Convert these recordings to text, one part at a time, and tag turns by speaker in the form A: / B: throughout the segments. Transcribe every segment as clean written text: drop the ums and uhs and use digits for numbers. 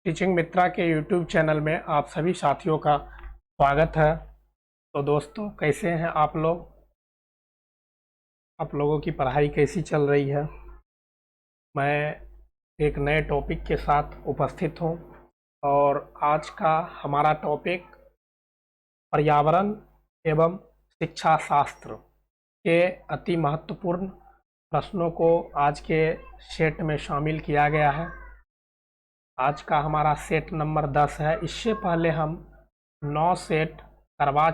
A: Teaching मित्रा के YouTube channel में आप सभी साथियों का स्वागत है। तो दोस्तों, कैसे हैं आप लोग? आप लोगों की पढ़ाई कैसी चल रही है? मैं एक नए टॉपिक के साथ उपस्थित हूं और आज का हमारा टॉपिक पर्यावरण एवं शिक्षा शास्त्र के अति महत्वपूर्ण प्रश्नों को आज के सेट में शामिल किया गया है। आज का हमारा सेट नंबर 10 है। इससे पहले हम 9 सेट करवा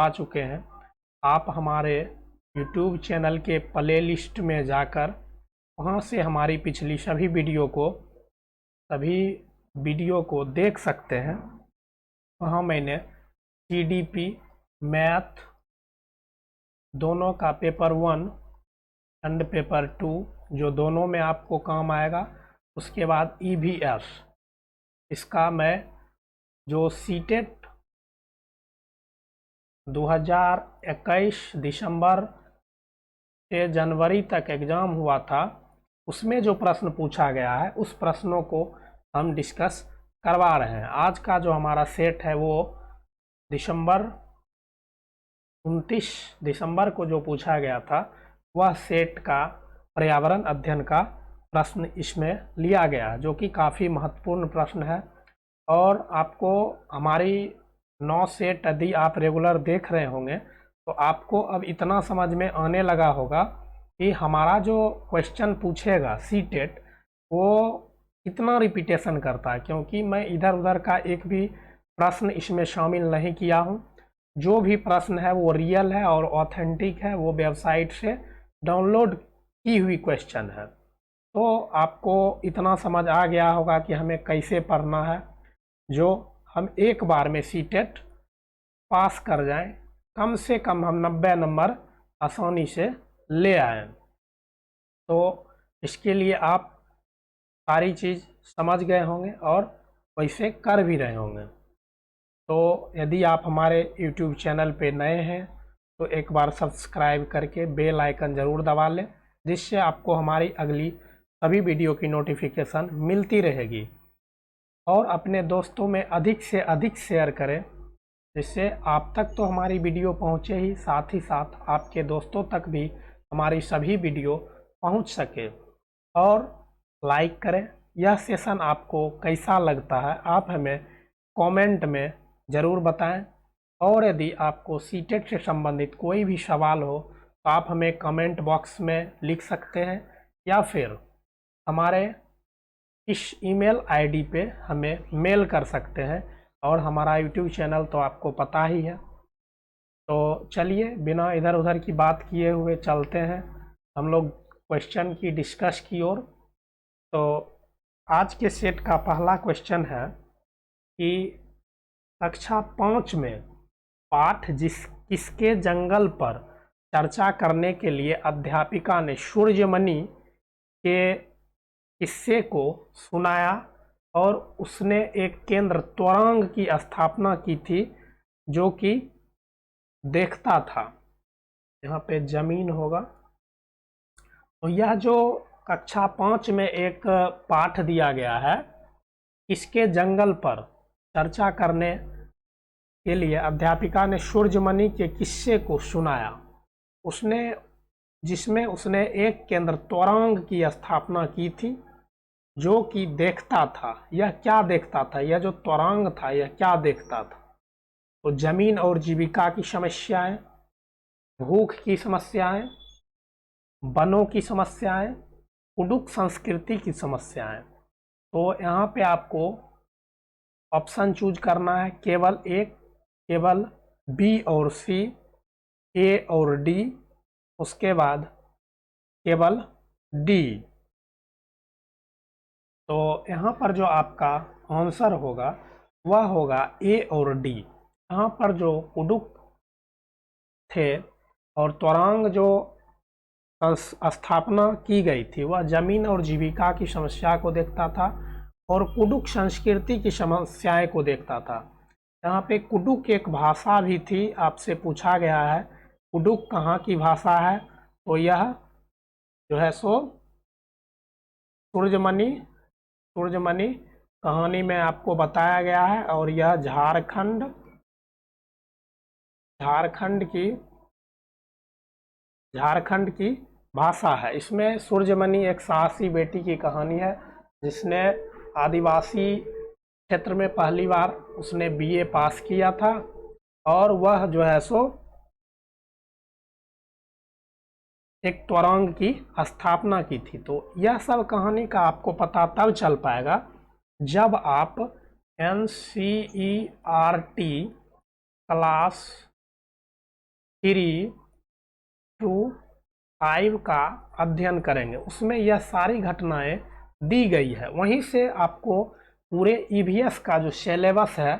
A: चुके हैं। आप हमारे YouTube चैनल के प्ले लिस्ट में जाकर वहां से हमारी पिछली सभी वीडियो को देख सकते हैं। वहां मैंने CDP मैथ दोनों का पेपर 1 एंड पेपर 2 जो दोनों में आपको काम आएगा, उसके बाद EVS, इसका मैं जो सीटेट 2021 दिसंबर से जनवरी तक एग्ज़ाम हुआ था, उसमें जो प्रश्न पूछा गया है उस प्रश्नों को हम डिस्कस करवा रहे हैं। आज का जो हमारा सेट है वो 29 दिसंबर को जो पूछा गया था वह सेट का पर्यावरण अध्ययन का प्रश्न इसमें लिया गया, जो कि काफ़ी महत्वपूर्ण प्रश्न है। और आपको हमारी 9 सेट यदि आप रेगुलर देख रहे होंगे तो आपको अब इतना समझ में आने लगा होगा कि हमारा जो क्वेश्चन पूछेगा सीटेट वो कितना रिपीटेशन करता है, क्योंकि मैं इधर उधर का एक भी प्रश्न इसमें शामिल नहीं किया हूँ। जो भी प्रश्न है वो रियल है और ऑथेंटिक है, वो वेबसाइट से डाउनलोड की हुई क्वेश्चन है। तो आपको इतना समझ आ गया होगा कि हमें कैसे पढ़ना है, जो हम एक बार में सीटेट पास कर जाएं, कम से कम हम 90 नंबर आसानी से ले आएं। तो इसके लिए आप सारी चीज़ समझ गए होंगे और वैसे कर भी रहे होंगे। तो यदि आप हमारे YouTube चैनल पे नए हैं तो एक बार सब्सक्राइब करके बेल आइकन ज़रूर दबा लें, जिससे आपको हमारी अगली सभी वीडियो की नोटिफिकेशन मिलती रहेगी। और अपने दोस्तों में अधिक से अधिक शेयर करें, जिससे आप तक तो हमारी वीडियो पहुंचे ही, साथ ही साथ आपके दोस्तों तक भी हमारी सभी वीडियो पहुंच सके। और लाइक करें। यह सेशन आपको कैसा लगता है आप हमें कमेंट में ज़रूर बताएं। और यदि आपको सीटेट से संबंधित कोई भी सवाल हो तो आप हमें कमेंट बॉक्स में लिख सकते हैं, या फिर हमारे इस ईमेल आईडी पे हमें मेल कर सकते हैं। और हमारा यूट्यूब चैनल तो आपको पता ही है। तो चलिए, बिना इधर उधर की बात किए हुए चलते हैं हम लोग क्वेश्चन की डिस्कस की ओर। तो आज के सेट का पहला क्वेश्चन है कि कक्षा 5 में पाठ किसके जंगल पर चर्चा करने के लिए अध्यापिका ने सूर्यमणि के किस्से को सुनाया और उसने एक केंद्र त्वरांग की स्थापना की थी जो कि देखता था। यहाँ पे जमीन होगा। तो यह जो कक्षा 5 में एक पाठ दिया गया है, इसके जंगल पर चर्चा करने के लिए अध्यापिका ने सूर्यमणि के किस्से को सुनाया, जिसमें उसने एक केंद्र त्वरांग की स्थापना की थी जो कि देखता था। यह क्या देखता था? यह जो त्वरांग था यह क्या देखता था? तो जमीन और जीविका की समस्याएं, भूख की समस्याएं, वनों की समस्याएं, कुडुक संस्कृति की समस्याएं। तो यहाँ पे आपको ऑप्शन चूज करना है, केवल बी और सी, ए और डी, उसके बाद केवल डी। तो यहाँ पर जो आपका आंसर होगा वह होगा ए और डी। यहाँ पर जो कुडुक थे और त्वरांग जो स्थापना की गई थी वह जमीन और जीविका की समस्या को देखता था और कुडुक संस्कृति की समस्याएं को देखता था। यहाँ पे कुडुक एक भाषा भी थी, आपसे पूछा गया है कुडुक कहाँ की भाषा है, तो यह जो है सो सूर्यमणि सूर्यमणि कहानी में आपको बताया गया है, और यह झारखंड की भाषा है। इसमें सूर्यमणि एक साहसी बेटी की कहानी है, जिसने आदिवासी क्षेत्र में पहली बार उसने बीए पास किया था, और वह जो है सो एक त्वरंग की स्थापना की थी। तो यह सब कहानी का आपको पता तब चल पाएगा जब आप NCERT क्लास 3 to 5 का अध्ययन करेंगे। उसमें यह सारी घटनाएं दी गई है। वहीं से आपको पूरे EVS का जो सिलेबस है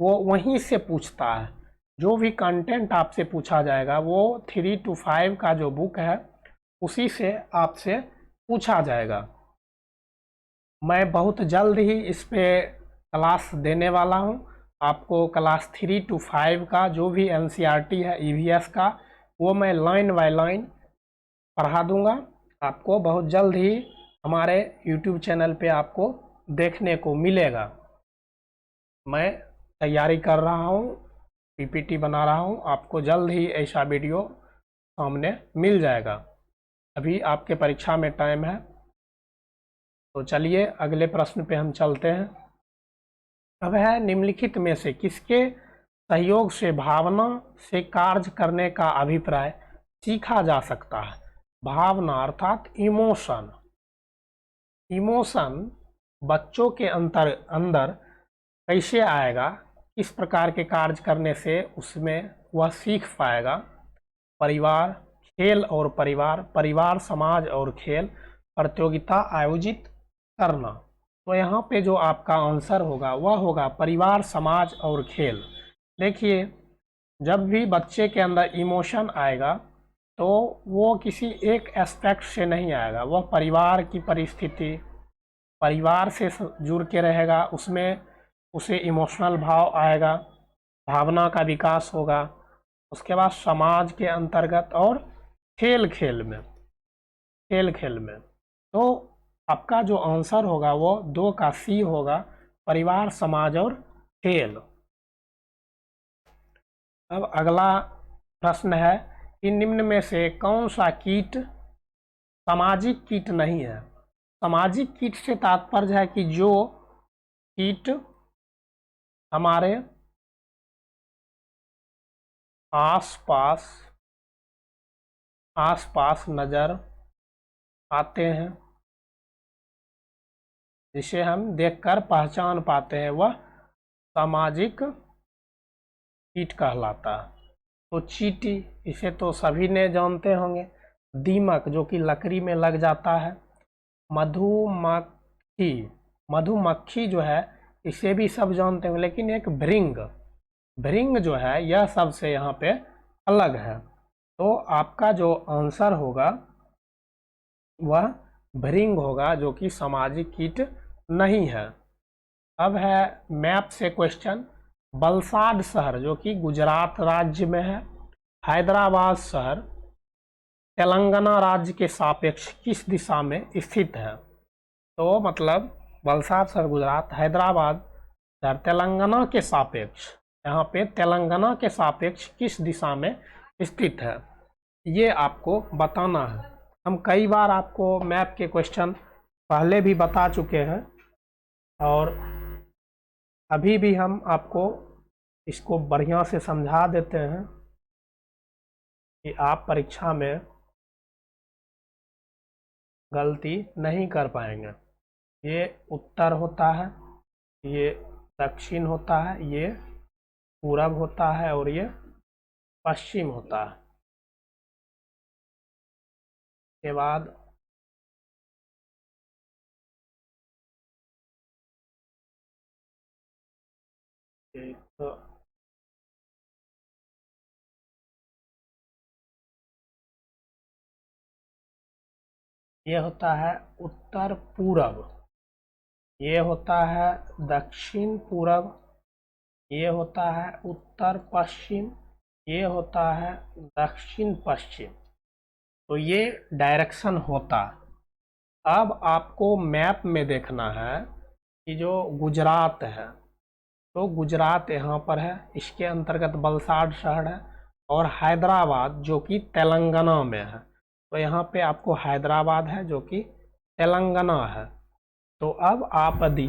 A: वो वहीं से पूछता है। जो भी कंटेंट आपसे पूछा जाएगा वो 3 to 5 का जो बुक है उसी से आपसे पूछा जाएगा। मैं बहुत जल्द ही इस पे क्लास देने वाला हूं। आपको क्लास 3 to 5 का जो भी NCERT है EVS का, वो मैं लाइन बाय लाइन पढ़ा दूंगा। आपको बहुत जल्द ही हमारे YouTube चैनल पे आपको देखने को मिलेगा। मैं तैयारी कर रहा हूँ, PPT बना रहा हूँ, आपको जल्द ही ऐसा वीडियो सामने मिल जाएगा। अभी आपके परीक्षा में टाइम है। तो चलिए अगले प्रश्न पे हम चलते हैं। अब है, निम्नलिखित में से किसके सहयोग से भावना से कार्य करने का अभिप्राय सीखा जा सकता है? भावना अर्थात इमोशन बच्चों के अंदर कैसे आएगा, किस प्रकार के कार्य करने से उसमें वह सीख पाएगा? परिवार, खेल और परिवार समाज और खेल, प्रतियोगिता आयोजित करना। तो यहाँ पे जो आपका आंसर होगा वह होगा परिवार समाज और खेल। देखिए, जब भी बच्चे के अंदर इमोशन आएगा तो वो किसी एक एस्पेक्ट से नहीं आएगा, वह परिवार की परिस्थिति, परिवार से जुड़ के रहेगा, उसमें उसे इमोशनल भाव आएगा, भावना का विकास होगा। उसके बाद समाज के अंतर्गत और खेल में। तो आपका जो आंसर होगा वो 2 का C होगा, परिवार समाज और खेल। अब अगला प्रश्न है कि निम्न में से कौन सा कीट सामाजिक कीट नहीं है? सामाजिक कीट से तात्पर्य है कि जो कीट हमारे आसपास नजर आते हैं, जिसे हम देखकर पहचान पाते हैं, वह सामाजिक कीट कहलाता है। तो चींटी, इसे तो सभी ने जानते होंगे। दीमक, जो कि लकड़ी में लग जाता है। मधुमक्खी जो है इसे भी सब जानते होंगे, लेकिन एक भृंग जो है यह सबसे यहाँ पे अलग है। तो आपका जो आंसर होगा वह भृंग होगा, जो कि सामाजिक कीट नहीं है। अब है मैप से क्वेश्चन। वलसाड शहर, जो कि गुजरात राज्य में है, हैदराबाद शहर तेलंगाना राज्य के सापेक्ष किस दिशा में स्थित है? तो मतलब वलसाड शहर गुजरात, हैदराबाद शहर तेलंगाना के सापेक्ष, यहाँ पे तेलंगाना के सापेक्ष किस दिशा में स्थित है, ये आपको बताना है। हम कई बार आपको मैप के क्वेश्चन पहले भी बता चुके हैं, और अभी भी हम आपको इसको बढ़िया से समझा देते हैं कि आप परीक्षा में गलती नहीं कर पाएंगे। ये उत्तर होता है, ये दक्षिण होता है, ये पूरब होता है, और ये पश्चिम होता है। के बाद एक ये होता है उत्तर पूरब, ये होता है दक्षिण पूरब, ये होता है उत्तर पश्चिम, ये होता है दक्षिण पश्चिम। तो ये डायरेक्शन होता है। अब आपको मैप में देखना है कि जो गुजरात है, तो गुजरात यहाँ पर है, इसके अंतर्गत वलसाड शहर है, और हैदराबाद जो कि तेलंगाना में है। तो यहाँ पे आपको हैदराबाद है जो कि तेलंगाना है। तो अब आप यदि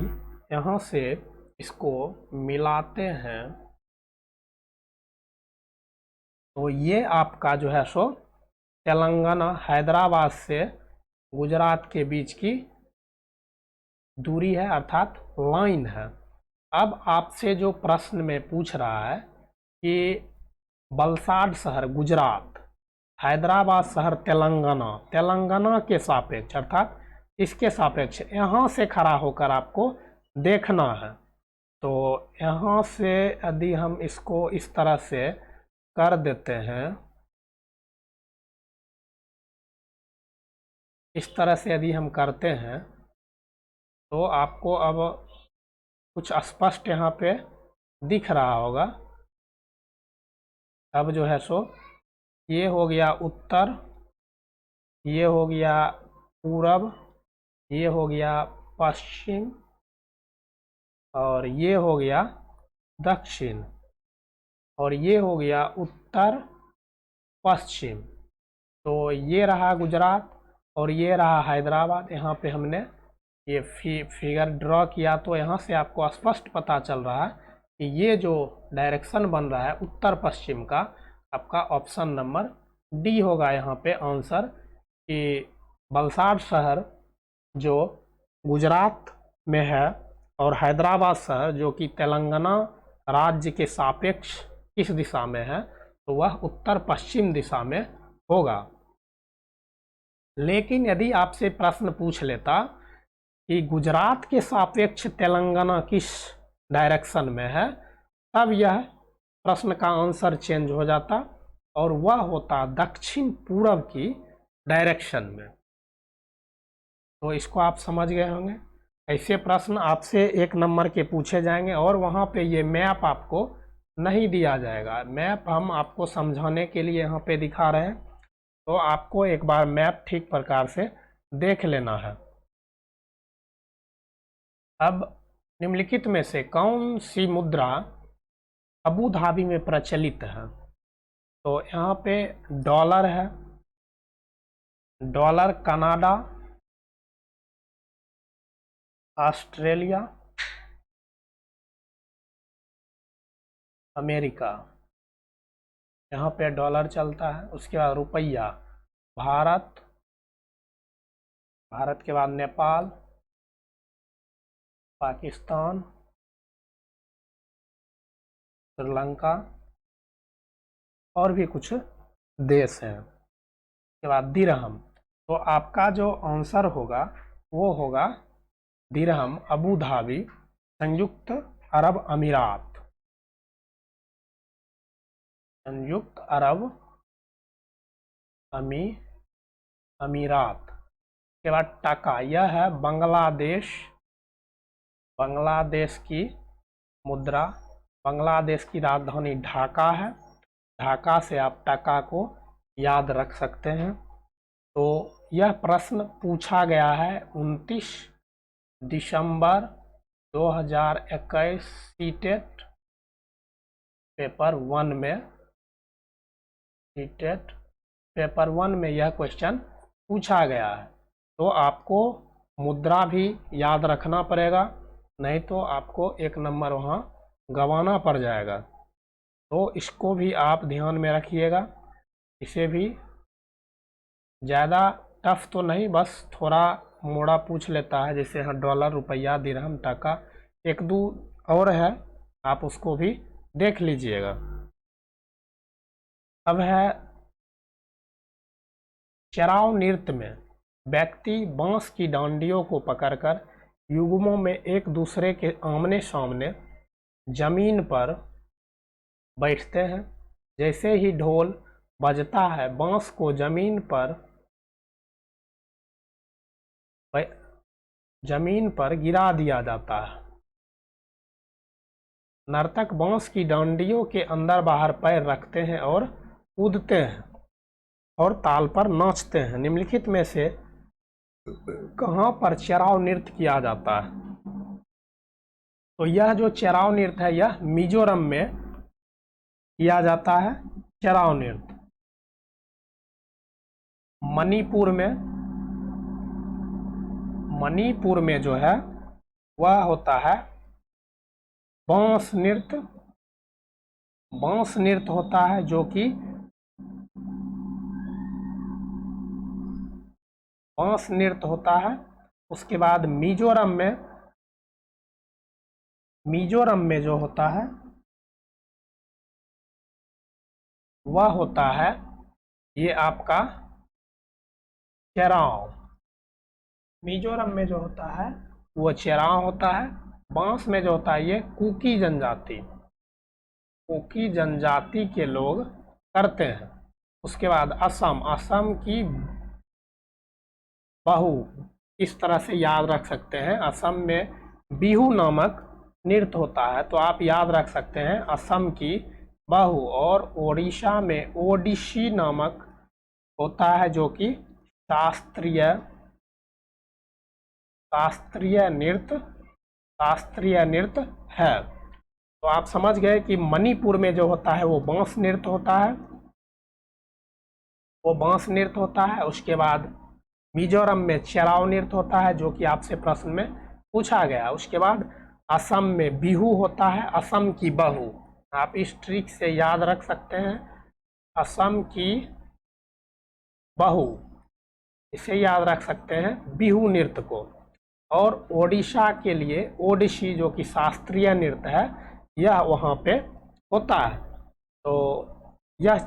A: यहाँ से इसको मिलाते हैं तो ये आपका जो है सो तेलंगाना हैदराबाद से गुजरात के बीच की दूरी है, अर्थात लाइन है। अब आपसे जो प्रश्न में पूछ रहा है कि वलसाड शहर गुजरात, हैदराबाद शहर तेलंगाना, तेलंगाना के सापेक्ष अर्थात इसके सापेक्ष यहाँ से खड़ा होकर आपको देखना है। तो यहाँ से यदि हम इसको इस तरह से कर देते हैं, इस तरह से यदि हम करते हैं तो आपको अब कुछ स्पष्ट यहाँ पे दिख रहा होगा। अब जो है सो ये हो गया उत्तर, ये हो गया पूरब, ये हो गया पश्चिम, और ये हो गया दक्षिण, और ये हो गया उत्तर पश्चिम। तो ये रहा गुजरात और ये रहा हैदराबाद। यहाँ पे हमने ये फिगर ड्रॉ किया तो यहाँ से आपको स्पष्ट पता चल रहा है कि ये जो डायरेक्शन बन रहा है उत्तर पश्चिम का, आपका ऑप्शन नंबर डी होगा यहाँ पे आंसर, कि वलसाड शहर जो गुजरात में है और हैदराबाद शहर जो कि तेलंगाना राज्य के सापेक्ष किस दिशा में है, तो वह उत्तर पश्चिम दिशा में होगा। लेकिन यदि आपसे प्रश्न पूछ लेता कि गुजरात के सापेक्ष तेलंगाना किस डायरेक्शन में है, तब यह प्रश्न का आंसर चेंज हो जाता और वह होता दक्षिण पूर्व की डायरेक्शन में। तो इसको आप समझ गए होंगे। ऐसे प्रश्न आपसे 1 नंबर के पूछे जाएंगे और वहाँ पे ये मैप आपको नहीं दिया जाएगा। मैप हम आपको समझाने के लिए यहाँ पे दिखा रहे हैं, तो आपको एक बार मैप ठीक प्रकार से देख लेना है। अब निम्नलिखित में से कौन सी मुद्रा अबू धाबी में प्रचलित है? तो यहाँ पे डॉलर है, डॉलर कनाडा, ऑस्ट्रेलिया, अमेरिका, यहाँ पे डॉलर चलता है। उसके बाद रुपया, भारत, भारत के बाद नेपाल, पाकिस्तान, श्रीलंका और भी कुछ देश हैं। उसके बाद दिरहम। तो आपका जो आंसर होगा वो होगा दिरहम, अबू धाबी, संयुक्त अरब अमीरात, संयुक्त अरब अमीरात। के बाद टका, यह है बांग्लादेश, बांग्लादेश की मुद्रा। बांग्लादेश की राजधानी ढाका है, ढाका से आप टका को याद रख सकते हैं। तो यह प्रश्न पूछा गया है 29 दिसंबर 2021 सीटेट पेपर 1 में। सीटेट पेपर 1 में यह क्वेश्चन पूछा गया है। तो आपको मुद्रा भी याद रखना पड़ेगा, नहीं तो आपको 1 नंबर वहाँ गंवाना पड़ जाएगा। तो इसको भी आप ध्यान में रखिएगा। इसे भी ज़्यादा टफ तो नहीं, बस थोड़ा मोड़ा पूछ लेता है, जैसे हाँ डॉलर, रुपया, दिरहम, टका, 1-2 और है, आप उसको भी देख लीजिएगा। अब है चराव नृत्य में व्यक्ति बांस की डांडियों को पकड़कर युग्मों में एक दूसरे के आमने सामने जमीन पर बैठते हैं। जैसे ही ढोल बजता है बांस को जमीन पर गिरा दिया जाता है। नर्तक बांस की डांडियों के अंदर बाहर पैर रखते हैं और कूदते हैं और ताल पर नाचते हैं। निम्नलिखित में से कहाँ पर चेराव नृत्य किया जाता है? तो यह जो चेराव नृत्य है यह मिजोरम में किया जाता है। चेराव नृत्य मणिपुर में जो है वह होता है बांस नृत्य। बांस नृत्य होता है जो कि बांस नृत्य होता है। उसके बाद मिजोरम में जो होता है वह होता है ये आपका चेराव। मिजोरम में जो होता है वो चेराव होता है। बांस में जो होता है ये कुकी जनजाति के लोग करते हैं। उसके बाद असम की बहू, इस तरह से याद रख सकते हैं। असम में बिहू नामक नृत्य होता है, तो आप याद रख सकते हैं असम की बहू। और ओडिशा में ओडिसी नामक होता है जो कि शास्त्रीय नृत्य है। तो आप समझ गए कि मणिपुर में जो होता है वो बांस नृत्य होता है। उसके बाद मिजोरम में चेराव नृत्य होता है जो कि आपसे प्रश्न में पूछा गया। उसके बाद असम में बिहू होता है, असम की बहू। आप इस ट्रिक से याद रख सकते हैं, असम की बहू, इसे याद रख सकते हैं बिहू नृत्य को। और ओडिशा के लिए ओडिसी जो कि शास्त्रीय नृत्य है यह वहाँ पे होता है। तो यह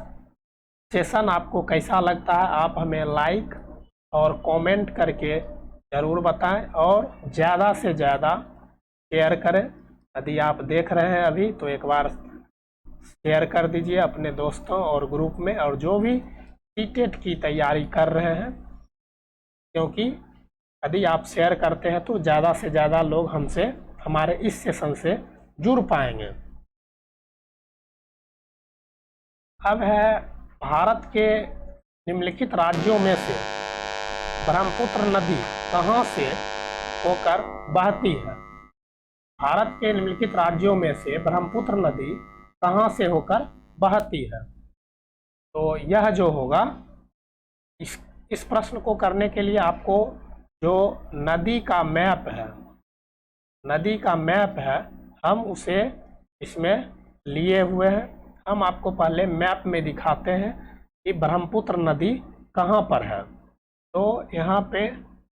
A: सेशन आपको कैसा लगता है आप हमें लाइक और कमेंट करके ज़रूर बताएं, और ज़्यादा से ज़्यादा शेयर करें। यदि आप देख रहे हैं अभी तो एक बार शेयर कर दीजिए अपने दोस्तों और ग्रुप में, और जो भी सीटेट की तैयारी कर रहे हैं, क्योंकि यदि आप शेयर करते हैं तो ज़्यादा से ज़्यादा लोग हमारे इस सेशन से जुड़ पाएंगे। अब है भारत के निम्नलिखित राज्यों में से ब्रह्मपुत्र नदी कहाँ से होकर बहती है? भारत के निम्नलिखित राज्यों में से ब्रह्मपुत्र नदी कहाँ से होकर बहती है? तो यह जो होगा, इस प्रश्न को करने के लिए आपको जो नदी का मैप है हम उसे इसमें लिए हुए हैं। हम आपको पहले मैप में दिखाते हैं कि ब्रह्मपुत्र नदी कहाँ पर है। तो यहाँ पे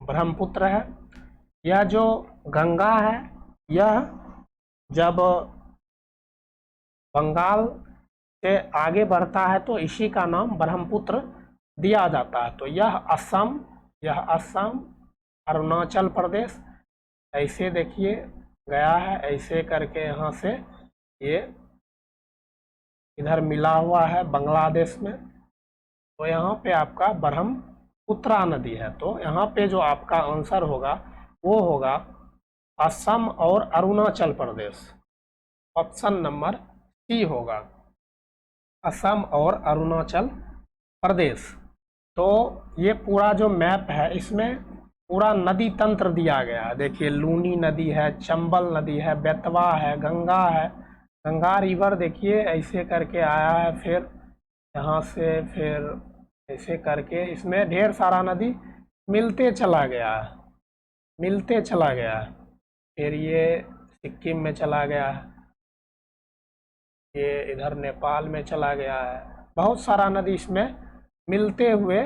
A: ब्रह्मपुत्र है। यह जो गंगा है यह जब बंगाल से आगे बढ़ता है तो इसी का नाम ब्रह्मपुत्र दिया जाता है। तो यह असम अरुणाचल प्रदेश ऐसे देखिए गया है, ऐसे करके यहाँ से ये इधर मिला हुआ है बांग्लादेश में। तो यहाँ पे आपका ब्रह्मपुत्रा नदी है। तो यहाँ पे जो आपका आंसर होगा वो होगा असम और Arunachal Pradesh. Option number C होगा, असम और अरुणाचल प्रदेश। तो ये पूरा जो मैप है इसमें पूरा नदी तंत्र दिया गया है। देखिए लूनी नदी है, चंबल नदी है, बेतवा है, गंगा है, गंगा रिवर देखिए ऐसे करके आया है, फिर यहाँ से फिर ऐसे करके इसमें ढेर सारा नदी मिलते चला गया है। फिर ये सिक्किम में चला गया है, ये इधर नेपाल में चला गया है, बहुत सारा नदी इसमें मिलते हुए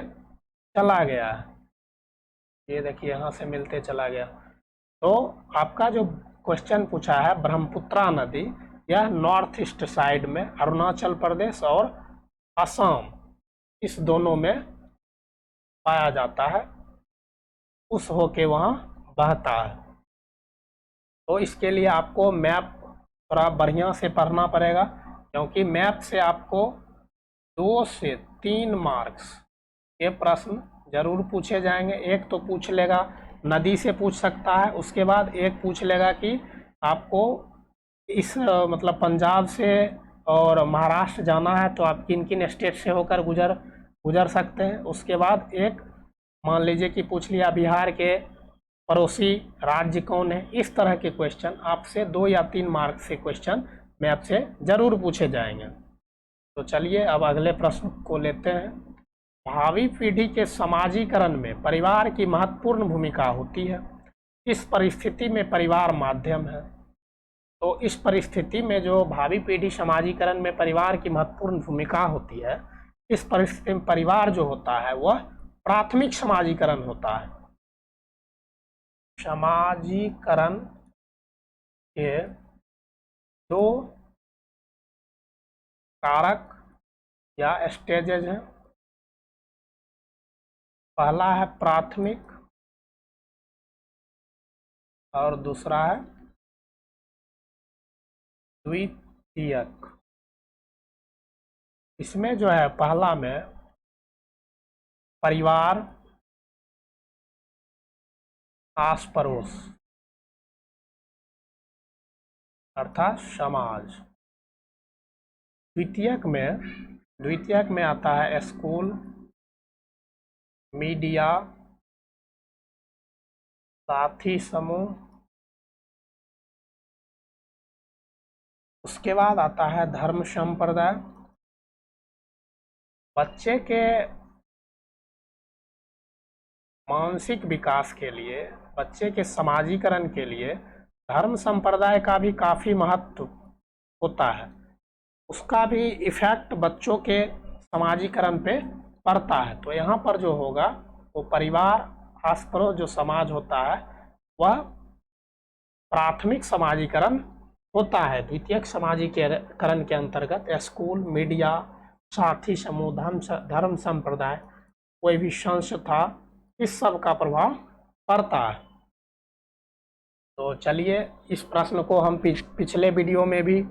A: चला गया है। ये देखिए यहाँ से मिलते चला गया। तो आपका जो क्वेश्चन पूछा है ब्रह्मपुत्रा नदी, यह नॉर्थ ईस्ट साइड में अरुणाचल प्रदेश और असम इस दोनों में पाया जाता है, उस होके वहाँ बहता है। तो इसके लिए आपको मैप थोड़ा बढ़िया से पढ़ना पड़ेगा, क्योंकि मैप से आपको 2 से 3 मार्क्स के प्रश्न जरूर पूछे जाएंगे। एक तो पूछ लेगा नदी से पूछ सकता है, उसके बाद एक पूछ लेगा कि आपको इस मतलब पंजाब से और महाराष्ट्र जाना है तो आप किन किन स्टेट से होकर गुजर सकते हैं। उसके बाद एक मान लीजिए कि पूछ लिया बिहार के पड़ोसी राज्य कौन है, इस तरह के क्वेश्चन आपसे 2 या 3 मार्क से क्वेश्चन मैथ से जरूर पूछे जाएंगे। तो चलिए अब अगले प्रश्न को लेते हैं। भावी पीढ़ी के समाजीकरण में परिवार की महत्वपूर्ण भूमिका होती है। इस परिस्थिति में परिवार माध्यम है। तो इस परिस्थिति में जो भावी पीढ़ी समाजीकरण में परिवार की महत्वपूर्ण भूमिका होती है, इस परिस्थिति में परिवार जो होता है वह प्राथमिक समाजीकरण होता है। समाजीकरण के 2 कारक या स्टेजेज हैं। पहला है प्राथमिक और दूसरा है द्वितीयक। इसमें जो है पहला में परिवार, आस पड़ोस अर्थात समाज। द्वितीयक में आता है स्कूल, मीडिया, साथी समूह। उसके बाद आता है धर्म संप्रदाय। बच्चे के मानसिक विकास के लिए, बच्चे के समाजीकरण के लिए धर्म संप्रदाय का भी काफ़ी महत्व होता है। उसका भी इफेक्ट बच्चों के समाजीकरण पे पड़ता है। तो यहाँ पर जो होगा वो परिवार, आस पड़ोस जो समाज होता है वह प्राथमिक समाजीकरण होता है। द्वितीयक समाजीकरण के अंतर्गत स्कूल, मीडिया, साथी समूह, धर्म संप्रदाय, कोई भी संस्था, इस सब का प्रभाव पड़ता है। तो चलिए इस प्रश्न को हम पिछले वीडियो में भी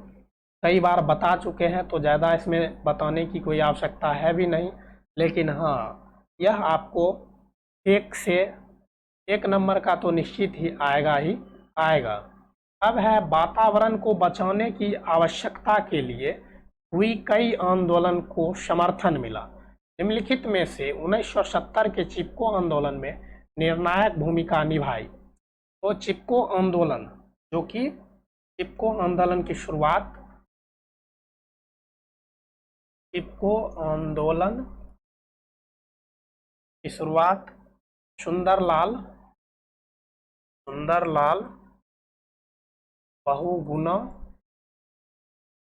A: कई बार बता चुके हैं, तो ज़्यादा इसमें बताने की कोई आवश्यकता है भी नहीं। लेकिन हाँ, यह आपको 1 से 1 नंबर का तो निश्चित ही आएगा। अब है वातावरण को बचाने की आवश्यकता के लिए हुई कई आंदोलन को समर्थन मिला। निम्नलिखित में से 1970 के चिपको आंदोलन में निर्णायक भूमिका निभाई। तो चिपको आंदोलन, जो कि चिपको आंदोलन की शुरुआत सुंदरलाल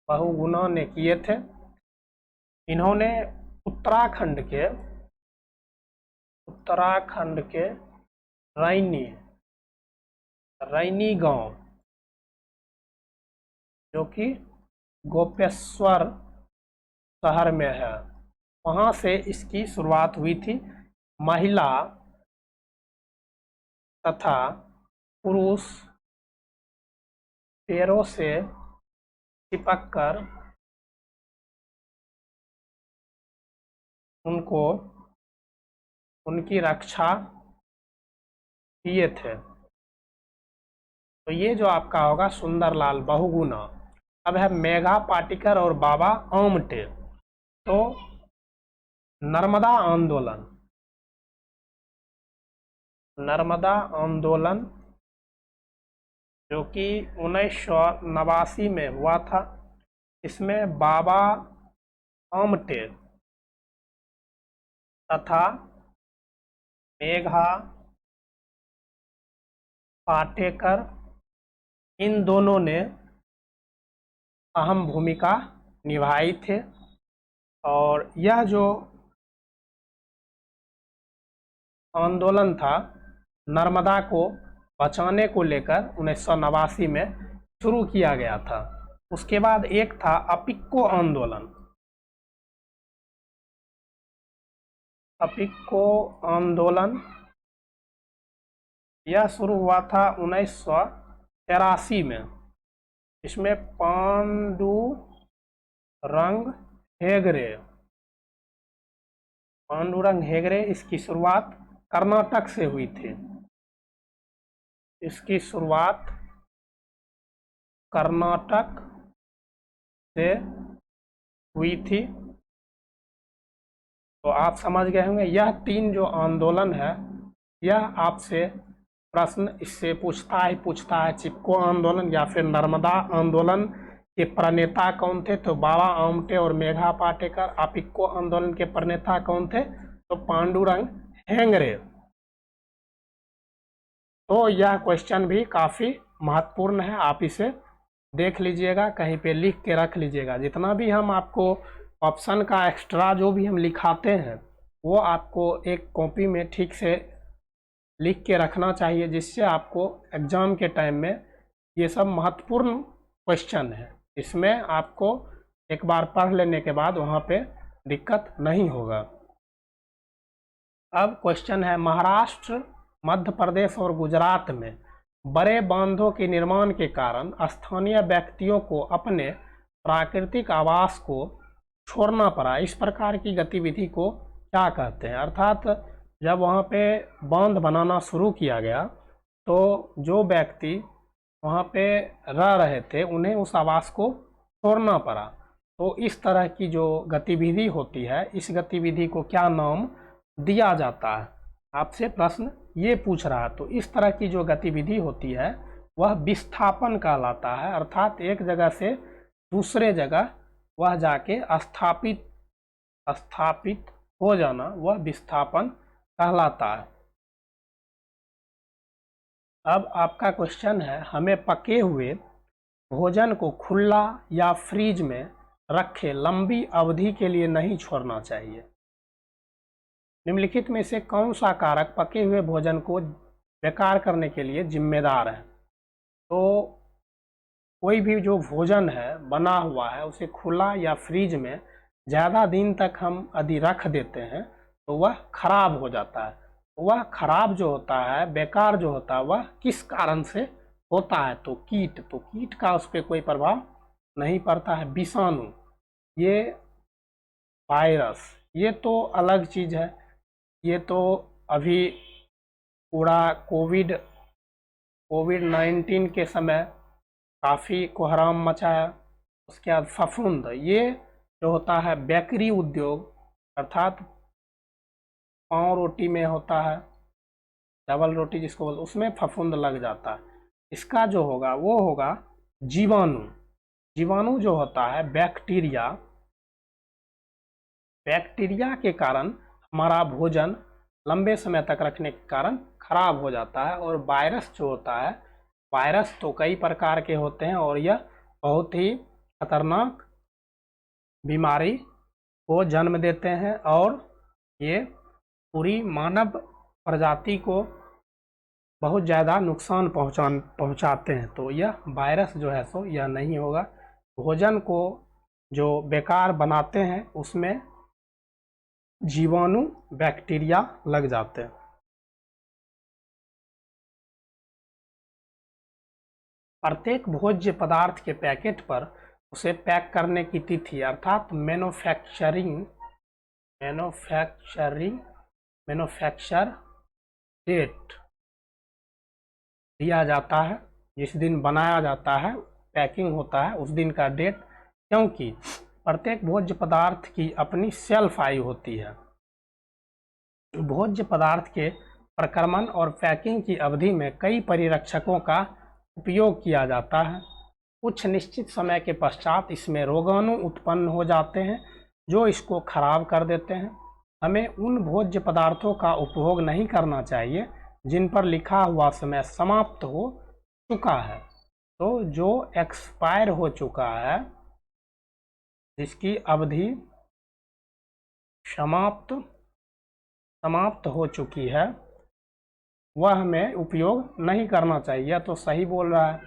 A: बहुगुणा ने किए थे। इन्होंने उत्तराखंड के रैनी गांव, जो कि गोपेश्वर शहर में है, वहां से इसकी शुरुआत हुई थी। महिला तथा पुरुष पैरों से चिपककर उनको उनकी रक्षा किए थे। तो ये जो आपका होगा सुंदरलाल बहुगुणा। अब है मेघा पाटेकर और बाबा आमटे। तो नर्मदा आंदोलन जो कि 1989 में हुआ था, इसमें बाबा आमटे तथा मेघा पाटेकर, इन दोनों ने अहम भूमिका निभाई थे। और यह जो आंदोलन था नर्मदा को बचाने को लेकर 1989 में शुरू किया गया था। उसके बाद एक था अपिक्को आंदोलन। यह शुरू हुआ था 1983 में। इसमें पांडुरंग हेगड़े इसकी शुरुआत कर्नाटक से हुई थी। इसकी शुरुआत कर्नाटक से हुई थी। तो आप समझ गए होंगे यह 3 जो आंदोलन है, यह आपसे प्रश्न इससे पूछता है चिपको आंदोलन या फिर नर्मदा आंदोलन के प्रणेता कौन थे, तो बाबा आमटे और मेघा पाटेकर। अपिक्को आंदोलन के प्रणेता कौन थे, तो पांडुरंग हेगड़े। तो यह क्वेश्चन भी काफी महत्वपूर्ण है, आप इसे देख लीजिएगा, कहीं पे लिख के रख लीजिएगा। जितना भी हम आपको ऑप्शन का एक्स्ट्रा जो भी हम लिखाते हैं वो आपको एक कॉपी में ठीक से लिख के रखना चाहिए, जिससे आपको एग्जाम के टाइम में ये सब महत्वपूर्ण क्वेश्चन है, इसमें आपको एक बार पढ़ लेने के बाद वहाँ पे दिक्कत नहीं होगा। अब क्वेश्चन है, महाराष्ट्र, मध्य प्रदेश और गुजरात में बड़े बांधों के निर्माण के कारण स्थानीय व्यक्तियों को अपने प्राकृतिक आवास को छोड़ना पड़ा, इस प्रकार की गतिविधि को क्या कहते हैं। अर्थात जब वहाँ पे बांध बनाना शुरू किया गया तो जो व्यक्ति वहाँ पे रह रहे थे उन्हें उस आवास को छोड़ना पड़ा। तो इस तरह की जो गतिविधि होती है, इस गतिविधि को क्या नाम दिया जाता है, आपसे प्रश्न ये पूछ रहा है। तो इस तरह की जो गतिविधि होती है वह विस्थापन कहलाता है, अर्थात एक जगह से दूसरे जगह वह जाके स्थापित हो जाना, वह विस्थापन कहलाता है। अब आपका क्वेश्चन है, हमें पके हुए भोजन को खुला या फ्रीज में रखे लंबी अवधि के लिए नहीं छोड़ना चाहिए। निम्नलिखित में से कौन सा कारक पके हुए भोजन को बेकार करने के लिए जिम्मेदार है। तो कोई भी जो भोजन है बना हुआ है उसे खुला या फ्रीज में ज़्यादा दिन तक हम यदि रख देते हैं तो वह खराब हो जाता है। वह खराब जो होता है, बेकार जो होता है, वह किस कारण से होता है, तो कीट का उस पर कोई प्रभाव नहीं पड़ता है। विषाणु, ये वायरस, ये तो अलग चीज़ है, ये तो अभी पूरा कोविड-19 के समय काफ़ी कोहराम मचाया। उसके बाद फफूंद, ये जो होता है बेकरी उद्योग, अर्थात पाव रोटी में होता है, डबल रोटी जिसको बोलते, उसमें फफूंद लग जाता है। इसका जो होगा वो होगा जीवाणु जो होता है बैक्टीरिया के कारण हमारा भोजन लंबे समय तक रखने के कारण खराब हो जाता है। और वायरस जो होता है, वायरस तो कई प्रकार के होते हैं और यह बहुत ही खतरनाक बीमारी को जन्म देते हैं और ये पूरी मानव प्रजाति को बहुत ज़्यादा नुकसान पहुंचाते हैं। तो यह वायरस जो है सो यह नहीं होगा। भोजन को जो बेकार बनाते हैं उसमें जीवाणु बैक्टीरिया लग जाते हैं। प्रत्येक भोज्य पदार्थ के पैकेट पर उसे पैक करने की तिथि अर्थात मैन्युफैक्चर डेट दिया जाता है। जिस दिन बनाया जाता है, पैकिंग होता है, उस दिन का डेट, क्योंकि प्रत्येक भोज्य पदार्थ की अपनी शेल्फ आयु होती है। भोज्य पदार्थ के प्रक्रमण और पैकिंग की अवधि में कई परिरक्षकों का उपयोग किया जाता है। कुछ निश्चित समय के पश्चात इसमें रोगाणु उत्पन्न हो जाते हैं जो इसको खराब कर देते हैं। हमें उन भोज्य पदार्थों का उपभोग नहीं करना चाहिए जिन पर लिखा हुआ समय समाप्त हो चुका है। तो जो एक्सपायर हो चुका है, जिसकी अवधि समाप्त हो चुकी है, वह हमें उपयोग नहीं करना चाहिए। तो सही बोल रहा है।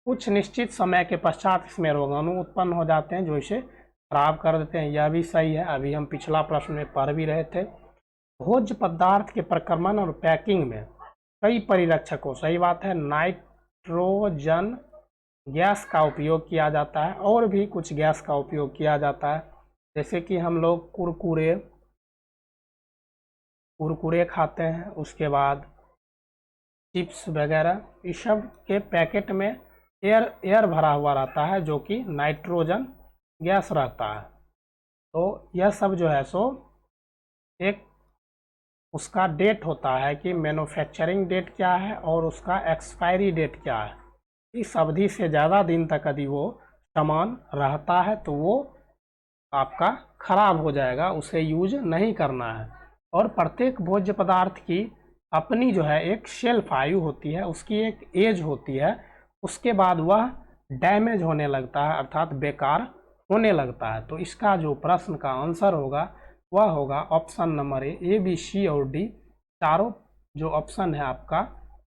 A: कुछ निश्चित समय के पश्चात इसमें रोगाणु उत्पन्न हो जाते हैं जो इसे खराब कर देते हैं, यह भी सही है। अभी हम पिछला प्रश्न में पढ़ भी रहे थे। भोज्य पदार्थ के प्रक्रमण और पैकिंग में कई परिरक्षकों, सही बात है, नाइट्रोजन गैस का उपयोग किया जाता है और भी कुछ गैस का उपयोग किया जाता है। जैसे कि हम लोग कुरकुरे खाते हैं, उसके बाद चिप्स वगैरह, इस सब के पैकेट में एयर भरा हुआ रहता है जो कि नाइट्रोजन गैस रहता है। तो यह सब जो है सो एक उसका डेट होता है कि मैन्युफैक्चरिंग डेट क्या है और उसका एक्सपायरी डेट क्या है। इस अवधि से ज़्यादा दिन तक यदि वो सामान रहता है तो वो आपका खराब हो जाएगा, उसे यूज नहीं करना है। और प्रत्येक भोज्य पदार्थ की अपनी जो है एक शेल्फ आयु होती है, उसकी एक एज होती है, उसके बाद वह डैमेज होने लगता है अर्थात बेकार होने लगता है। तो इसका जो प्रश्न का आंसर होगा वह होगा ऑप्शन नंबर ए, बी, सी और डी चारों जो ऑप्शन है आपका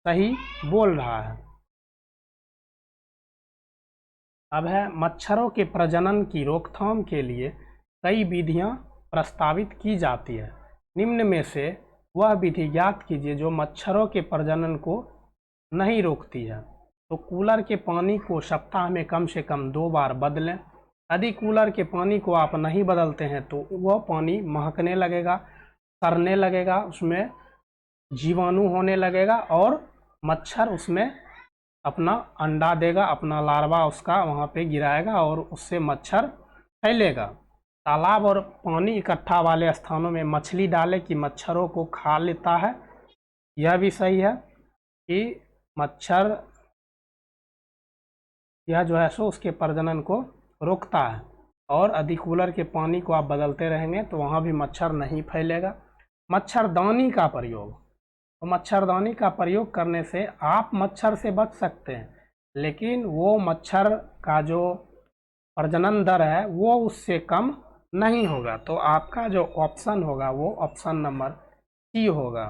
A: सही बोल रहा है। अब है मच्छरों के प्रजनन की रोकथाम के लिए कई विधियां प्रस्तावित की जाती है, निम्न में से वह विधि ज्ञात कीजिए जो मच्छरों के प्रजनन को नहीं रोकती है। तो कूलर के पानी को सप्ताह में कम से कम 2 बार बदलें। यदि कूलर के पानी को आप नहीं बदलते हैं तो वह पानी महकने लगेगा, सड़ने लगेगा, उसमें जीवाणु होने लगेगा और मच्छर उसमें अपना अंडा देगा, अपना लार्वा उसका वहाँ पे गिराएगा और उससे मच्छर फैलेगा। तालाब और पानी इकट्ठा वाले स्थानों में मछली डालें कि मच्छरों को खा लेता है। यह भी सही है कि मच्छर यह जो है सो उसके प्रजनन को रोकता है और यदि कूलर के पानी को आप बदलते रहेंगे तो वहाँ भी मच्छर नहीं फैलेगा। मच्छरदानी का प्रयोग, तो मच्छरदानी का प्रयोग करने से आप मच्छर से बच सकते हैं, लेकिन वो मच्छर का जो प्रजनन दर है वो उससे कम नहीं होगा। तो आपका जो ऑप्शन होगा वो ऑप्शन नंबर सी होगा।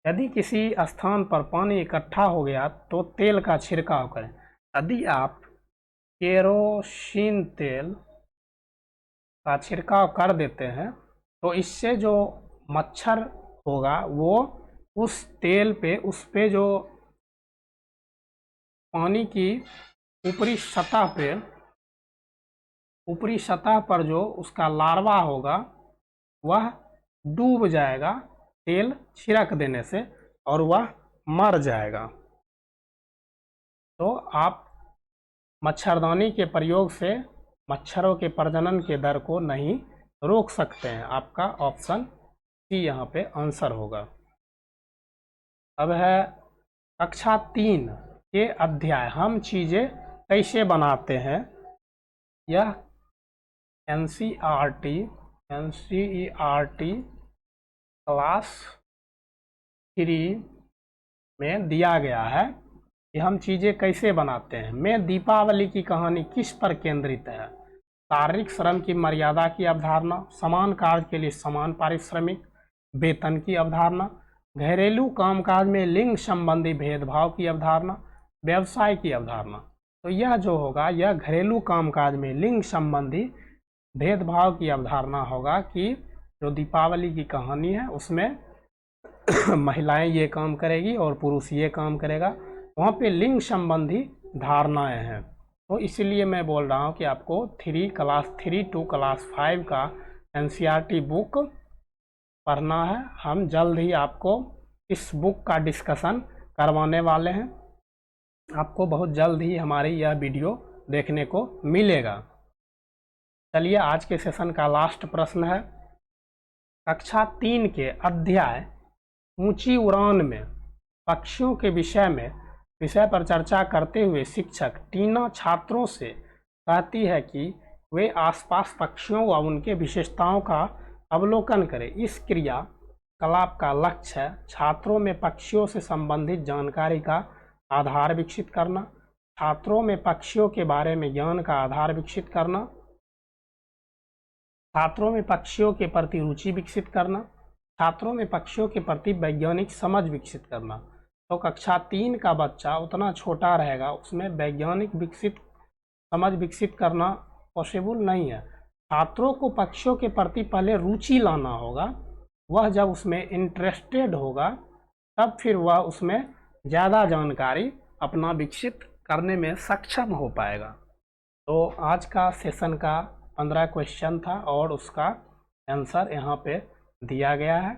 A: यदि किसी स्थान पर पानी इकट्ठा हो गया तो तेल का छिड़काव करें। यदि आप केरोसिन तेल का छिड़काव कर देते हैं तो इससे जो मच्छर होगा वो उस तेल पे, उस पे जो पानी की ऊपरी सतह पर जो उसका लार्वा होगा वह डूब जाएगा तेल छिड़क देने से और वह मर जाएगा। तो आप मच्छरदानी के प्रयोग से मच्छरों के प्रजनन के दर को नहीं रोक सकते हैं। आपका ऑप्शन सी यहाँ पे आंसर होगा। अब है कक्षा 3 के अध्याय हम चीज़ें कैसे बनाते हैं। यह एनसीईआरटी क्लास 3 में दिया गया है कि हम चीज़ें कैसे बनाते हैं। में दीपावली की कहानी किस पर केंद्रित है। शारीरिक श्रम की मर्यादा की अवधारणा, समान कार्य के लिए समान पारिश्रमिक, वेतन की अवधारणा, घरेलू कामकाज में लिंग संबंधी भेदभाव की अवधारणा, व्यवसाय की अवधारणा। तो यह जो होगा यह घरेलू कामकाज में लिंग संबंधी भेदभाव की अवधारणा होगा कि जो दीपावली की कहानी है उसमें महिलाएं ये काम करेगी और पुरुष ये काम करेगा, वहाँ पे लिंग संबंधी धारणाएं हैं। तो इसलिए मैं बोल रहा हूँ कि आपको क्लास 3 to क्लास 5 का एनसीईआरटी बुक पढ़ना है। हम जल्द ही आपको इस बुक का डिस्कशन करवाने वाले हैं। आपको बहुत जल्द ही हमारी यह वीडियो देखने को मिलेगा। चलिए आज के सेशन का लास्ट प्रश्न है। कक्षा 3 के अध्याय ऊंची उड़ान में पक्षियों के विषय पर चर्चा करते हुए शिक्षक टीना छात्रों से कहती है कि वे आसपास पक्षियों व उनके विशेषताओं का अवलोकन करें। इस क्रियाकलाप का लक्ष्य है छात्रों में पक्षियों से संबंधित जानकारी का आधार विकसित करना, छात्रों में पक्षियों के बारे में ज्ञान का आधार विकसित करना, छात्रों में पक्षियों के प्रति रुचि विकसित करना, छात्रों में पक्षियों के प्रति वैज्ञानिक समझ विकसित करना। तो कक्षा 3 का बच्चा उतना छोटा रहेगा, उसमें वैज्ञानिक समझ विकसित करना पॉसिबल नहीं है। छात्रों को पक्षियों के प्रति पहले रुचि लाना होगा, वह जब उसमें इंटरेस्टेड होगा तब फिर वह उसमें ज़्यादा जानकारी अपना विकसित करने में सक्षम हो पाएगा। तो आज का सेशन का 15 क्वेश्चन था और उसका आंसर यहाँ पे दिया गया है,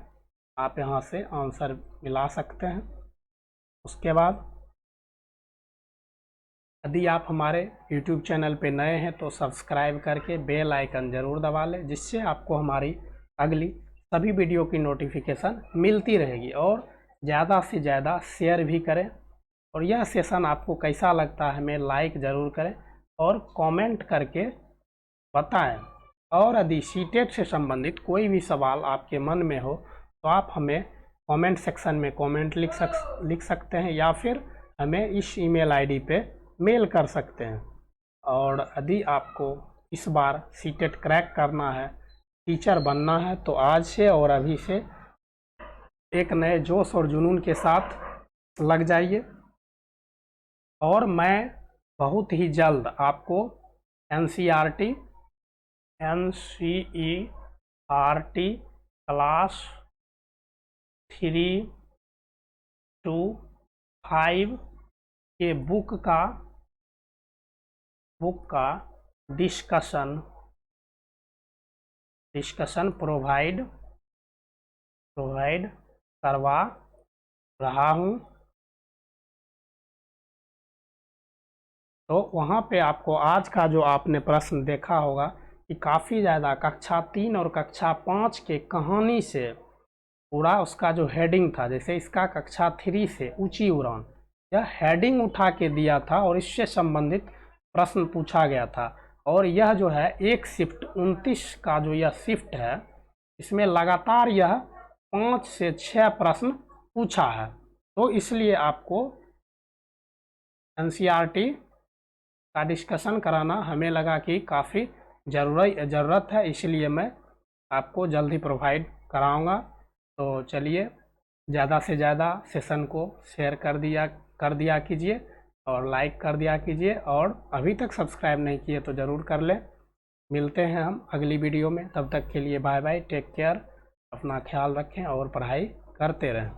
A: आप यहाँ से आंसर मिला सकते हैं। उसके बाद यदि आप हमारे YouTube चैनल पे नए हैं तो सब्सक्राइब करके बेल आइकन ज़रूर दबा लें, जिससे आपको हमारी अगली सभी वीडियो की नोटिफिकेशन मिलती रहेगी। और ज़्यादा से ज़्यादा शेयर भी करें। और यह सेशन आपको कैसा लगता है हमें लाइक ज़रूर करें और कमेंट करके बताएं। और यदि सीटेट से संबंधित कोई भी सवाल आपके मन में हो तो आप हमें कमेंट सेक्शन में कमेंट लिख सकते हैं, या फिर हमें इस ईमेल आईडी पे मेल कर सकते हैं। और यदि आपको इस बार सीटेट क्रैक करना है, टीचर बनना है, तो आज से और अभी से एक नए जोश और जुनून के साथ लग जाइए। और मैं बहुत ही जल्द आपको एनसीईआरटी क्लास 3 to 5 के बुक का डिस्कशन प्रोवाइड करवा रहा हूँ। तो वहाँ पे आपको आज का जो आपने प्रश्न देखा होगा कि काफ़ी ज़्यादा कक्षा 3 और कक्षा 5 के कहानी से पूरा उसका जो हेडिंग था, जैसे इसका कक्षा 3 से ऊंची उड़ान, यह हेडिंग उठा के दिया था और इससे संबंधित प्रश्न पूछा गया था। और यह जो है एक शिफ्ट 29 का जो यह शिफ्ट है, इसमें लगातार यह 5 से 6 प्रश्न पूछा है। तो इसलिए आपको एनसीईआरटी का डिस्कशन कराना हमें लगा कि काफ़ी ज़रूरत है, इसलिए मैं आपको जल्द ही प्रोवाइड कराऊंगा। तो चलिए, ज़्यादा से ज़्यादा सेशन को शेयर कर दिया कीजिए और लाइक कर दिया कीजिए। और अभी तक सब्सक्राइब नहीं किए तो ज़रूर कर लें। मिलते हैं हम अगली वीडियो में, तब तक के लिए बाय बाय, टेक केयर, अपना ख्याल रखें और पढ़ाई करते रहें।